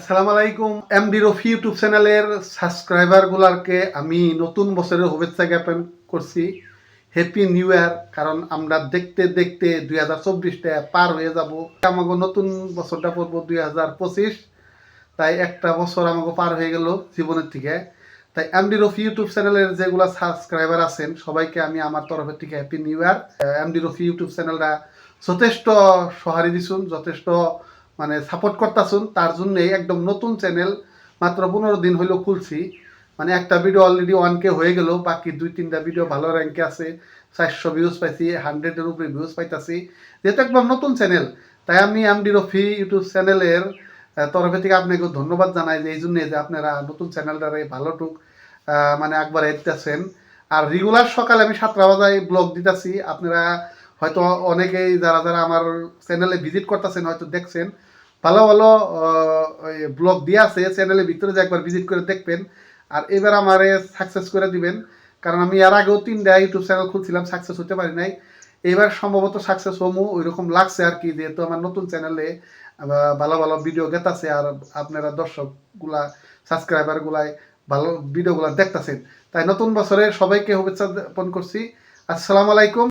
আসসালামু আলাইকুম। MD Rafi YouTube চ্যানেলের সাবস্ক্রাইবারগুলারকে আমি নতুন বছরের শুভেচ্ছা জ্ঞাপন করছি। Happy new year. কারণ আমরা দেখতে দেখতে 2024টা পার হয়ে যাব। আমাকে নতুন বছরটা পড়বো 2025। তাই একটা বছর আমাকে পার হয়ে গেল জীবনের থেকে। তাই এমডি রফি ইউটিউব চ্যানেলের যেগুলা সাবস্ক্রাইবার আছেন সবাইকে আমি আমার তরফের থেকে happy new year. MD Rafi YouTube চ্যানেলটা যথেষ্ট সহারি দিছুন, যথেষ্ট মানে সাপোর্ট করতেছুন। তার জন্যই একদম নতুন চ্যানেল, মাত্র 15 দিন হইলো খুলছি। মানে একটা ভিডিও অলরেডি 1K হয়ে গেল, বাকি 2-3টা ভিডিও ভালো র্যাঙ্কে আছে। 400 ভিউজ পাইছি, 100-এর উপরে ভিউজ পাইতাছি। যেহেতু একদম নতুন চ্যানেল, তাই আমি এমডি রফি ইউটিউব চ্যানেলের তরফে থেকে আপনাকে ধন্যবাদ জানাই যে এই জন্যে যে আপনারা নতুন চ্যানেলটারে ভালোটুক মানে একবার দিতেছেন। আর রেগুলার সকালে আমি 7টা বাজায় ব্লগ দিতেছি। আপনারা হয়তো অনেকেই যারা যারা আমার চ্যানেলে ভিজিট করতেছেন হয়তো দেখছেন, ভালো ভালো ব্লগ দিয়ে আছে চ্যানেলের ভিতরে, যে একবার ভিজিট করে দেখবেন। আর এবার আমারে সাকসেস করে দিবেন, কারণ আমি এর আগেও 3টা ইউটিউব চ্যানেল খুলছিলাম, সাকসেস হতে পারি নাই। এবার সম্ভবত সাকসেস হমু ওই রকম লাগছে আর কি, যেহেতু আমার নতুন চ্যানেলে ভালো ভালো ভিডিও গেতাছে আর আপনারা দর্শকগুলা সাবস্ক্রাইবারগুলাই ভালো ভিডিওগুলা দেখতেছেন। তাই নতুন বছরে সবাইকে শুভেচ্ছা জ্ঞাপন করছি। আসসালামু আলাইকুম।